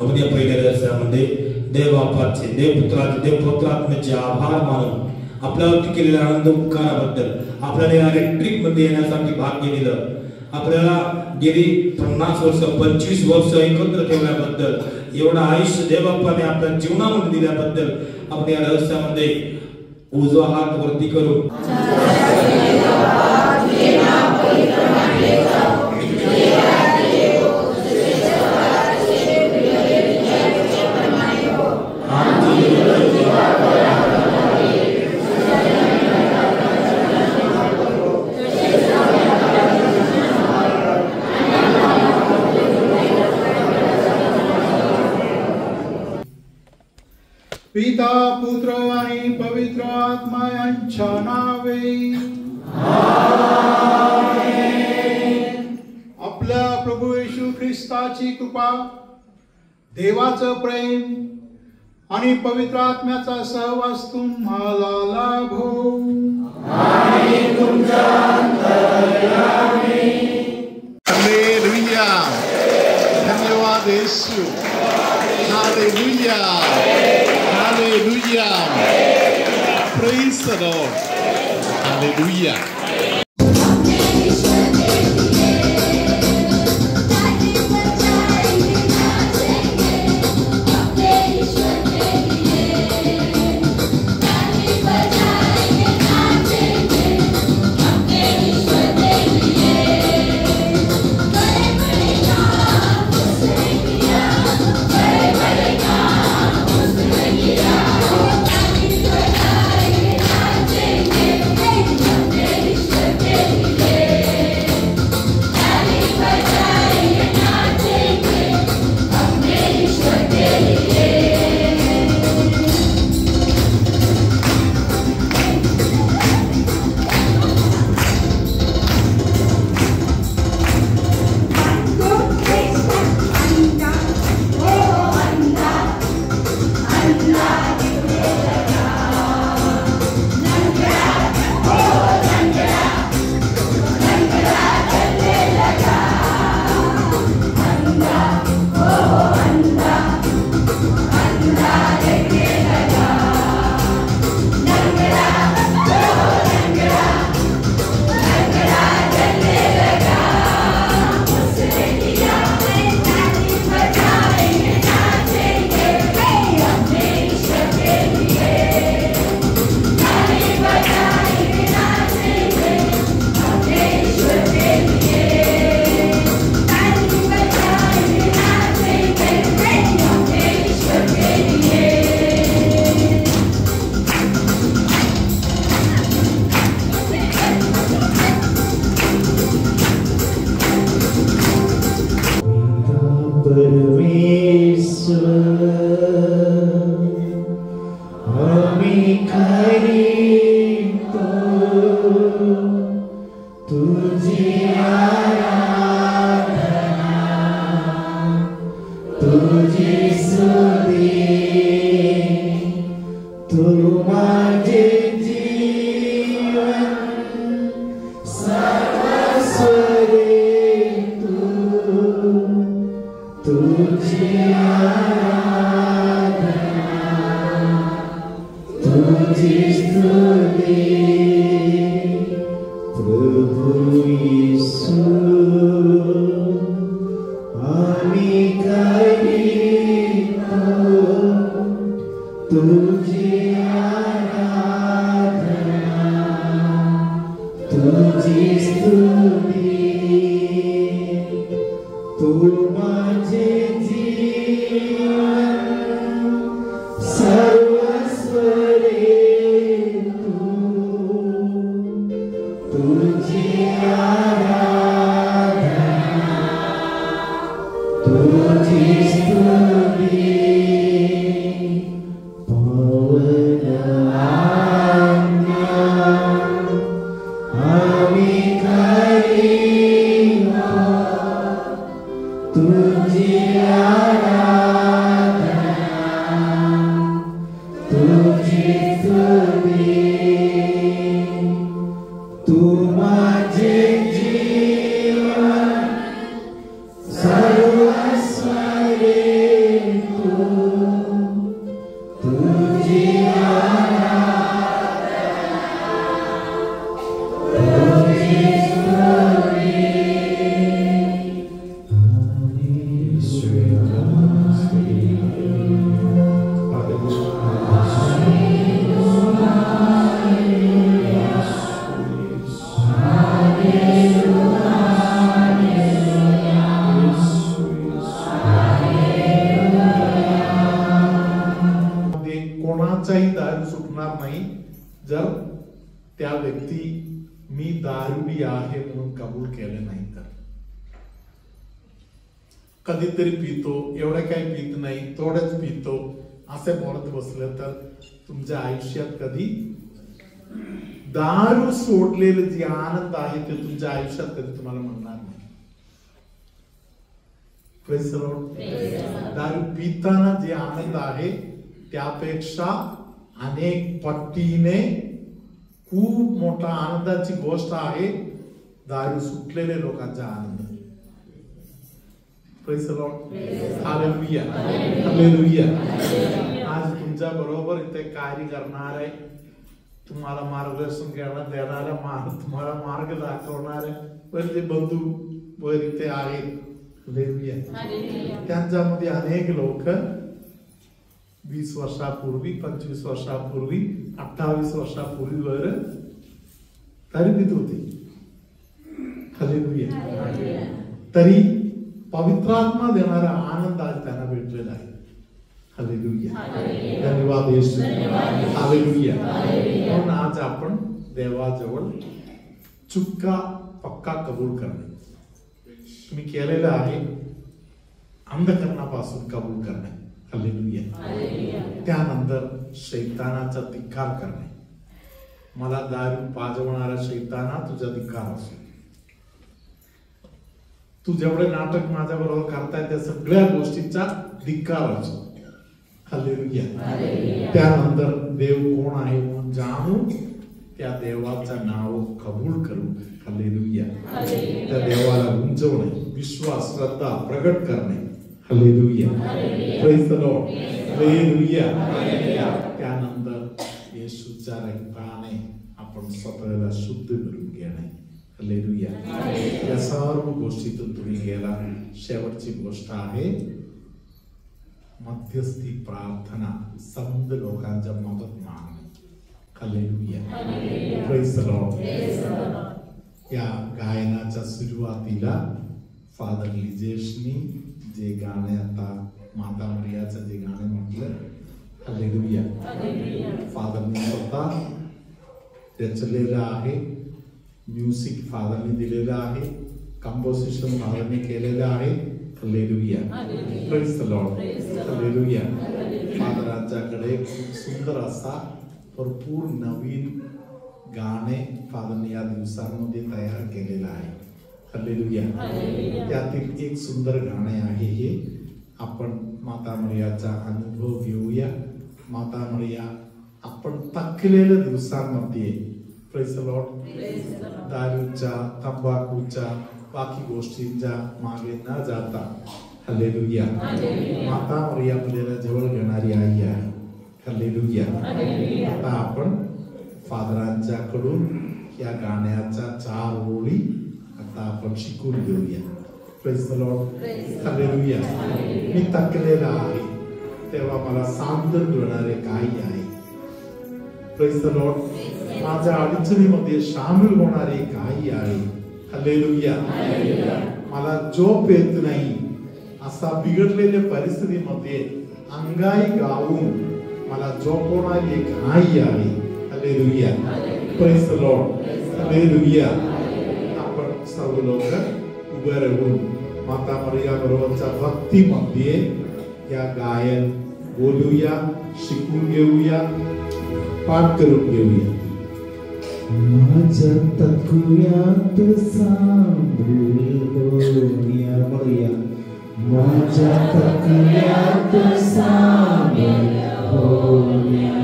अवधी पहिल्या रस्त्यामध्ये देव बापाचे, देव पुत्राचे, देव पवित्रात्म्याचे आभार मानून आपल्यावरती केलेल्या आनंद उपकाराबद्दल, आपल्याला या रिट्रीट मध्ये येण्यासाठी भाग्य दिलं, आपल्याला गेली 50 वर्ष 25 वर्ष एकत्र ठेवल्याबद्दल, एवढं आयुष्य देवबापाने आपल्या जीवनामध्ये दिल्याबद्दल आपण या रहस्यामध्ये उजवा हात वरती करू. पिता पुत्र आणि पवित्र आत्मा यांच्या नावे आपल्या प्रभू येशू ख्रिस्ताची कृपा, देवाचं प्रेम आणि पवित्र आत्म्याचा सहवास तुम्हाला लाभो. हालेलुया. धन्यवाद येशू. Hallelujah. Hallelujah. Praise the Lord. Hallelujah. Sarvasware दारुडी आहे म्हणून कबूल केलं नाही तर कधीतरी पितो, एवढं काही पित नाही, थोडंच पितो असे बोलत बसलं तर तुमच्या आयुष्यात कधी दारू सोडलेलं जे आनंद आहे ते तुमच्या आयुष्यात कधी तुम्हाला म्हणणार नाही. Praise the Lord. दारू पिताना जे आनंद आहे त्यापेक्षा अनेक पट्टीने खूप मोठा आनंदाची गोष्ट आहे दारू सुटलेल्या लोकांचा आनंद. Praise the Lord. Hallelujah. Hallelujah. आज तुमच्या बरोबर इथे कार्य करणार आहे, तुम्हाला मार्गदर्शन देणारा तुम्हाला मार्ग दाखवणारे पहिले बंधू वर इथे आहेत. त्यांच्यामध्ये अनेक लोक 20 वर्षापूर्वी, 25 वर्षापूर्वी, 28 वर्षापूर्वी वर दारू पित होते. हालेलुया. तरी पवित्रात्मा देणारा आनंद आज त्यांना भेटलेला आहे. हालेलुया. धन्यवाद येशू. हालेलुया. म्हणून आज आपण देवाजवळ चुका पक्का कबूल करणे, तुम्ही केलेलं आहे अंधकरणापासून कबूल करणे. हालेलुया. त्यानंतर शैतानाचा धिक्कार करणे. मला दारू पाजवणारा शैताना तुझा धिक्कार असो. तू जेवढे नाटक माझ्या बरोबर करताय त्या सगळ्या गोष्टीचा धिक्कार असो. हालेलुया. त्यानंतर देव कोण आहे म्हणून जाणू, त्या देवाचं नाव कबूल करू. हालेलुया. त्या देवाला उंचवणे, विश्वास, श्रद्धा प्रगट करणे. Hallelujah. Praise the Lord. Hallelujah. त्यानंतर येशूच्या रक्ताने आपण स्वतःला शुद्ध करून घेणे. हालेलुया. या सर्व गोष्टीतून तुम्ही गेला. शेवटची गोष्ट आहे मध्यस्थी प्रार्थना, समद लोकांच्या मदत मागणे. हालेलुया. Praise the Lord. या गायनाच्या सुरुवातीला फादर लिजेशनी जे गाणे आता माता मरियाचं जे गाणे म्हटलं, हालेलुया, फादरनी स्वतः रचलेलं आहे. म्युझिक फादरनी दिलेलं आहे, कंपोजिशन फादरनी केलेलं आहे. Hallelujah. Praise the Lord. Hallelujah. फादरांच्याकडे खूप सुंदर असा भरपूर नवीन गाणे फादरने या दिवसांमध्ये तयार केलेलं आहे. हालेलुया. त्यातील एक सुंदर गाणे आहे हे. आपण माता मरियाचा अनुभव घेऊया. माता मरिया आपण थकलेल्या दिवसांमध्ये, प्रेज द लॉर्ड, दारूच्या, तंबाखूच्या, बाकी गोष्टींच्या मागे न जाता, हालेलुया, माता मरिया आपल्याला जवळ घेणारी आई आहे. हालेलुया. आता आपण फादरांच्याकडून या गाण्याच्या 4 ओळी आता आपण शिकून घेऊया. Praise the Lord. हालेलुया. मी थकलेला आहे तेव्हा मला सांत्वन देणारे काही आहे. Praise the Lord. माझ्या अडचणीमध्ये सामील होणारे काही आहे. हालेलुया. मला झोप येत नाही असा बिघडलेल्या परिस्थितीमध्ये अंगाई गाऊन मला झोपवणारी एक आई आहे. Hallelujah. Praise the Lord. Hallelujah. आपण सर्व लोक उभे राहून माता मरिया बरोबरच्या भक्तीमध्ये या गायन बोलूया, शिकून घेऊया, पाठ करून घेऊया. माझ्या तकुयात सांभाळ होण्या मरिया, माझ्या तकुयात सांभाळ होण्या,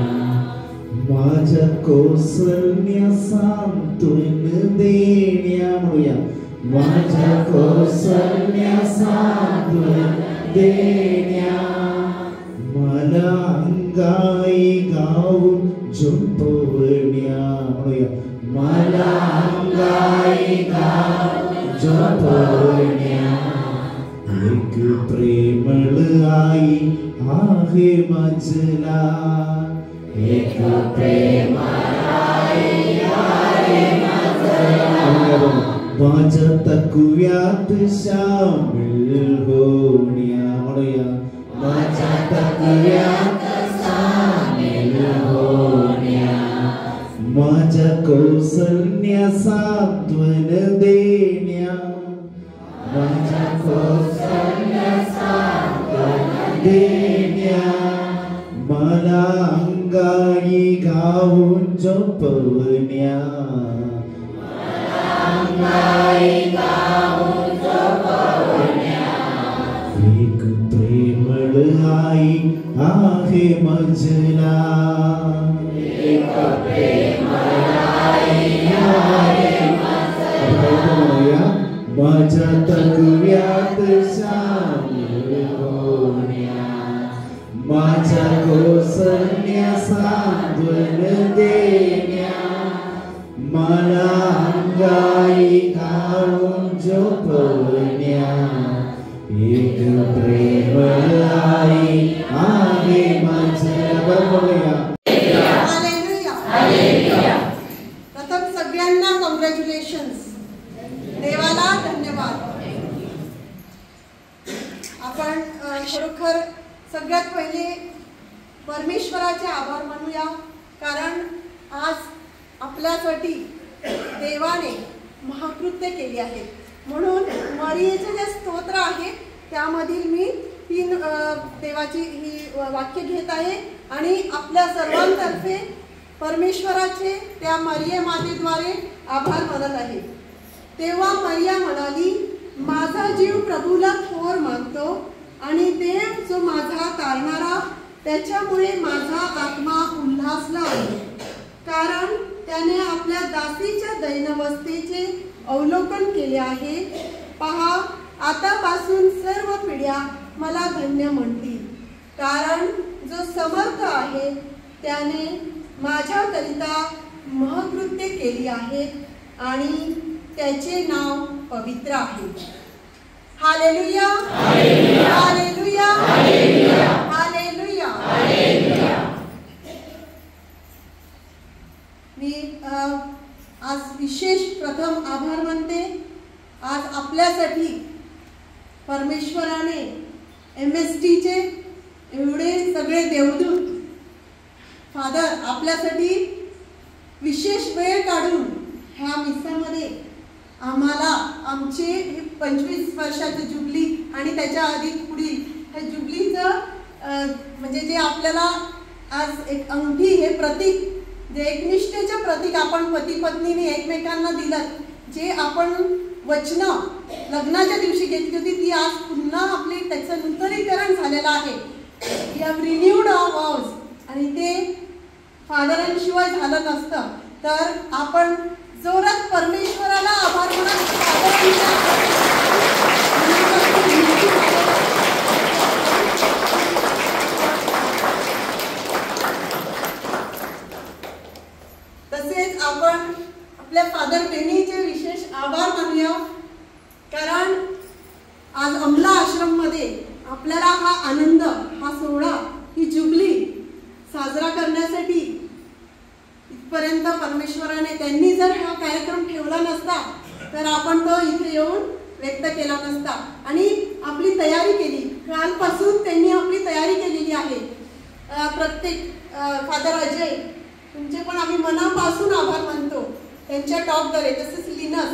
माझ्या कौसल्या सांत्वन देण्या मरिया, माझ्या कौसल्या सांत्वन देण्या, मला अंगाई गाऊन झोपवण्या मरिया, मला अंगाई गाऊन झोपवण्या. एक प्रेमळ आई आहे माझला, एक प्रेमळ आई आहे माझला, माझ्या तकुयात सामील होण्या मरिया, माझ्या तकुयात सामील होण्या, माझ्या कौसल्या सांभाळ सांत्वन देण्या माझ्या कौशल्य सांत्वन देण्या मला अंगाई गाऊन झोपवण्या एक प्रेमळ आई आहे मजला माझ्या तकव्यात सामील होण्या माझ्या कौशल्य सांत्वन देण्या मला अंगाई घालून झोपवण्या एक प्रेमळ आई आहे माझ्या बरोबर. प्रथम सगळ्यांना कॉंग्रॅच्युलेशन्स, देवाला धन्यवाद. आपण खरोखर सगळ्यात पहिले परमेश्वराचे आभार मानूया, कारण आज आपल्यासाठी देवाने महाकृत्य केली आहे. म्हणून मरियेचे जे स्तोत्र आहे त्यामधील मी 3 देवाची ही वाक्य घेत आहे आणि आपल्या सर्वांतर्फे परमेश्वराचे त्या मरिया मातेद्वारे आभार मानत आहे. तेव्हा मरिया म्हणाली, माझा जीव प्रभूला थोर मानतो आणि देव जो माझा तारणारा, त्याच्यामुळे माझा आत्मा उल्हासला आहे, कारण त्याने आपल्या दासीच्या दैनवस्थेचे अवलोकन केले आहे. पहा, आतापासून सर्व पिढ्या मला धन्य म्हणतील, कारण जो समर्थ आहे त्याने माझ्याकरिता महत्कृत्य केली आहेत आणि त्याचे नाव पवित्र आहे. Hallelujah, hallelujah, hallelujah. मी आज विशेष प्रथम आभार मानते. आज आपल्यासाठी परमेश्वराने MSTचे एवढे सगळे देवदूत फादर आपल्यासाठी विशेष वेळ काढून ह्या मिसामध्ये आम्हाला आमचे 25 वर्षाचं जुबली आणि त्याच्या आधी पुढील ह्या जुबलीचं म्हणजे जे आपल्याला आज एक अंगठी हे प्रतीक, जे एकनिष्ठेचं प्रतीक आपण पती पत्नीने एकमेकांना दिलं, जे आपण वचनं लग्नाच्या दिवशी घेतली होती ती आज पुन्हा आपले त्याचं नूतनीकरण झालेलं आहे. वी हॅव रिन्यूड आवर वॉव्स आणि ते फादरांशिवाय झालं नसतं. तर आपण जोरात परमेश्वराला आभार म्हणून तसेच आपण आपल्या फादर बेनीचे विशेष आभार मानूया, कारण आज अमला आश्रम मध्ये आपल्याला हा आनंद, हा सोहळा, ही जुबली साजरा करण्यासाठी इथपर्यंत परमेश्वराने त्यांनी जर हा कार्यक्रम ठेवला नसता तर आपण तो इथे येऊन व्यक्त केला नसता आणि आपली तयारी केली. कालपासून त्यांनी आपली तयारी केलेली आहे. प्रत्येक फादर अजय तुमचे पण आम्ही मनापासून आभार मानतो. त्यांच्या टॉपद्वारे तसेच लिनस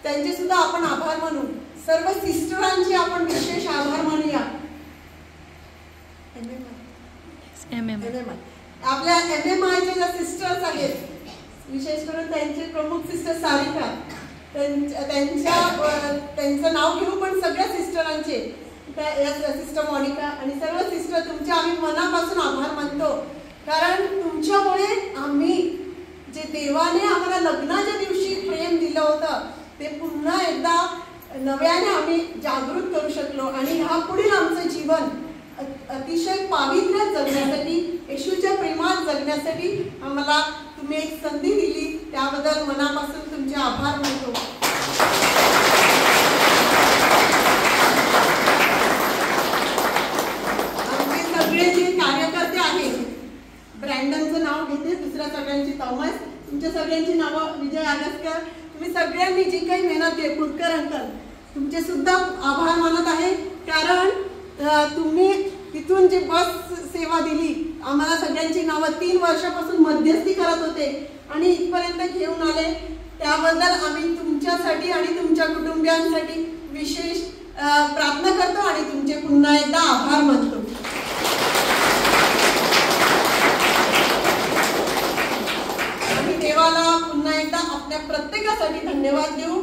त्यांचे सुद्धा आपण आभार मानू. सर्व सिस्टरांचे आपण विशेष आभार मानूया. आपल्या MMIच्या ज्या सिस्टर्स आहेत, विशेष करून त्यांचे प्रमुख सिस्टर सारिका, त्यांचं नाव घेऊ पण सगळ्या सिस्टरांचे, सिस्टर मोनिका आणि सर्व सिस्टर तुमचे आम्ही मनापासून आभार मानतो, कारण तुमच्यामुळे आम्ही जे देवाने आम्हाला लग्नाच्या दिवशी प्रेम दिलं होतं ते पुन्हा एकदा नव्याने आम्ही जागृत करू शकलो आणि ह्यापुढील आमचं जीवन अतिशय पावित्र्य जगण्यासाठी, येशूच्या प्रेमात जगण्यासाठी आम्हाला तुम्ही एक संधी दिली, त्याबद्दल मनापासून तुमचे आभार मानतो. आमचे सगळे जे कार्यकर्ते आहेत, ब्रँडनचं नाव घेते, दुसऱ्या सगळ्यांची थॉमस, तुमच्या सगळ्यांची नावं, विजय आगसकर, तुम्ही सगळ्यांनी जी काही मेहनत केली, फुटकर अंकल तुमचे सुद्धा आभार मानत आहे, कारण तुम्ही तिथून जी बस सेवा दिली, आम्हाला सगळ्यांची नावं 3 वर्षापासून मध्यस्थी करत होते आणि इथपर्यंत घेऊन आले, त्याबद्दल आम्ही तुमच्यासाठी आणि तुमच्या कुटुंबियांसाठी विशेष प्रार्थना करतो आणि तुमचे पुन्हा एकदा आभार मानतो. आम्ही देवाला पुन्हा एकदा आपल्या प्रत्येकासाठी धन्यवाद देऊ.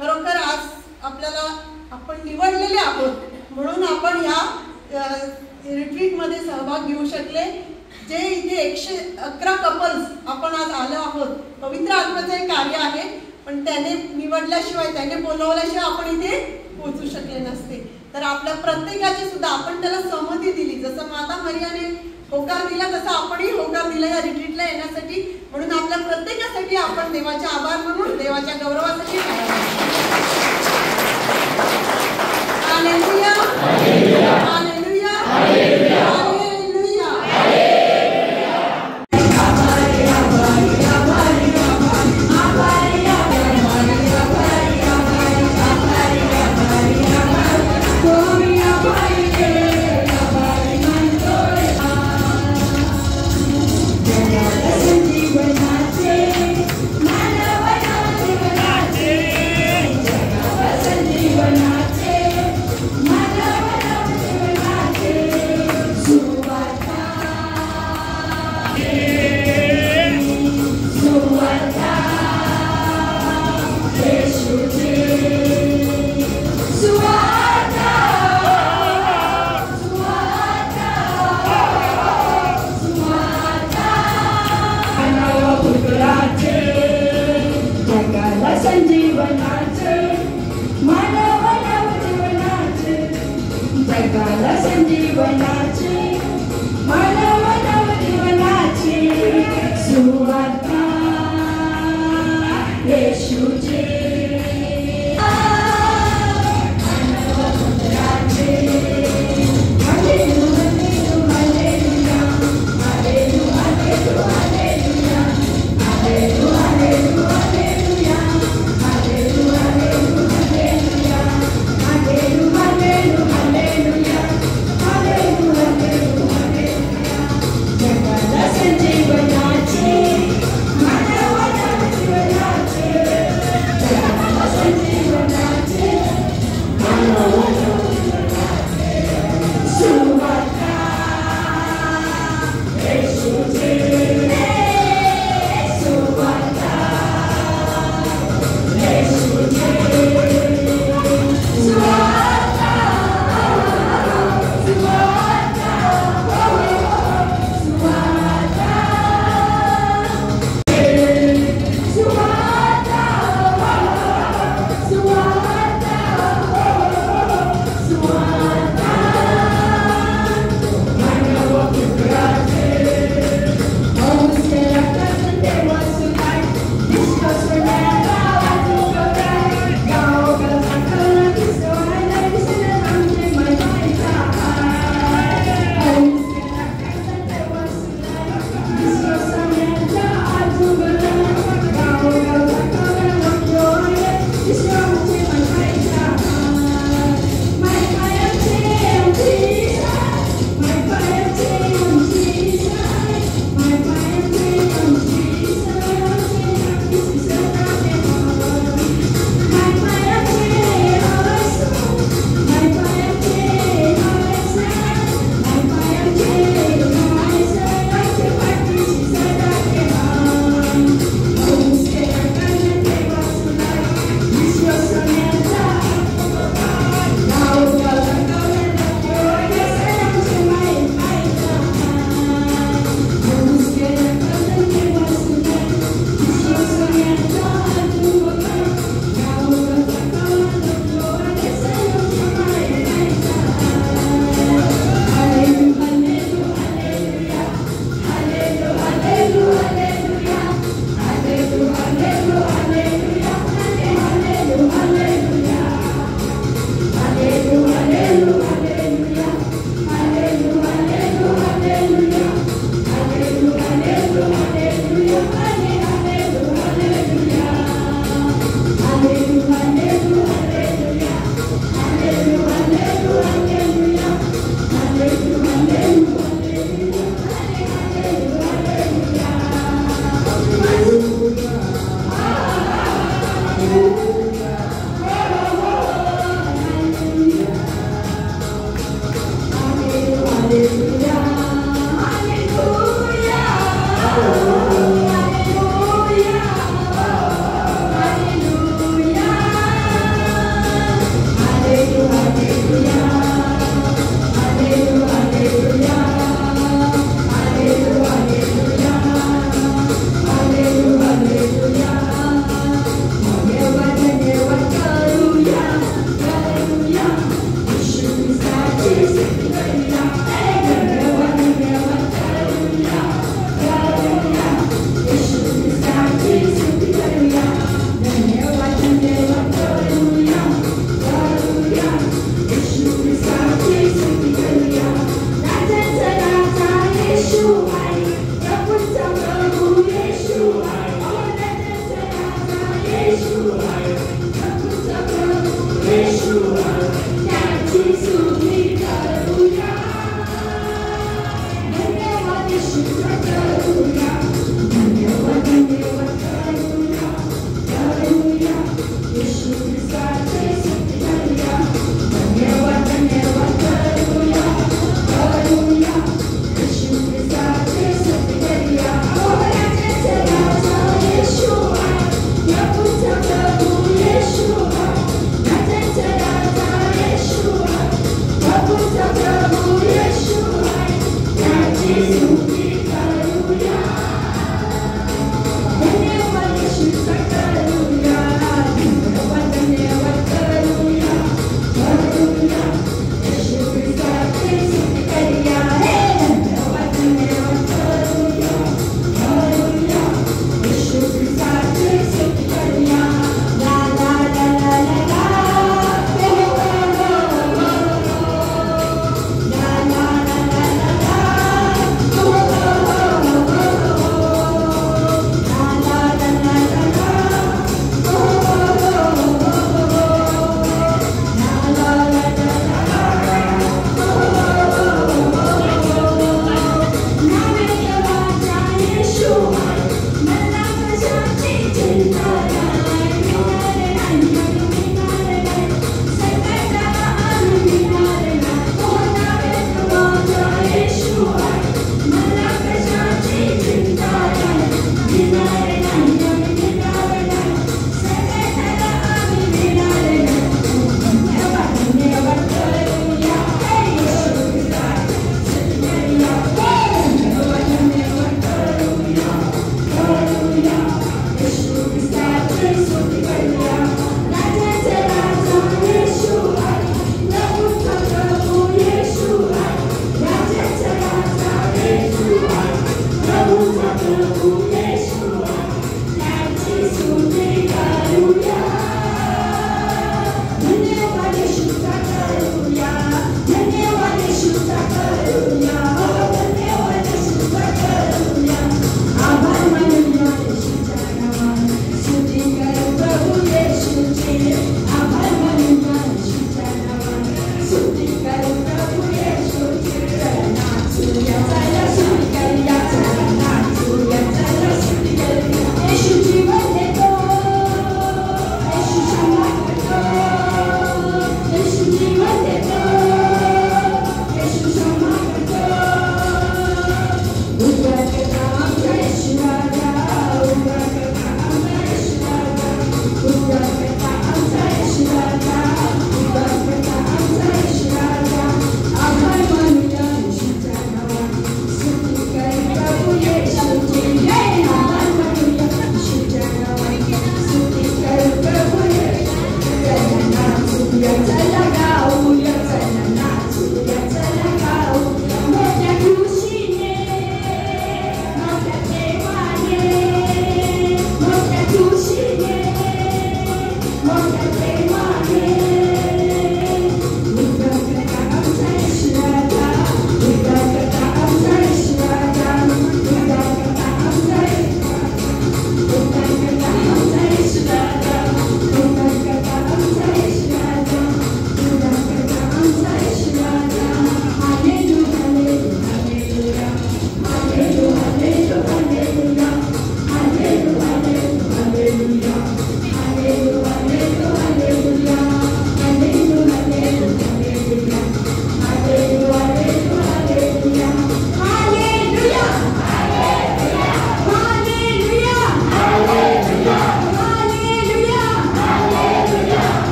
खरोखर आज आपल्याला आपण निवडलेले आहोत म्हणून आपण या रिट्रीटमध्ये सहभाग घेऊ शकले. जे इथे 111 कपल्स आपण आज आलो आहोत, पवित्र आत्म्याचं एक कार्य आहे, पण त्याने निवडल्याशिवाय त्याने बोलवल्याशिवाय आपण इथे पोहोचू शकले नसते. तर आपल्या प्रत्येकाची सुद्धा आपण त्याला सहमती दिली. जसं माता मरियाने होकार दिला तसं आपणही होकार दिला या रिट्रीटला येण्यासाठी. म्हणून आपल्या प्रत्येकासाठी आपण देवाचे आभार मानून देवाच्या गौरवासाठी hallelujah hallelujah hallelujah hallelujah. Hallelujah.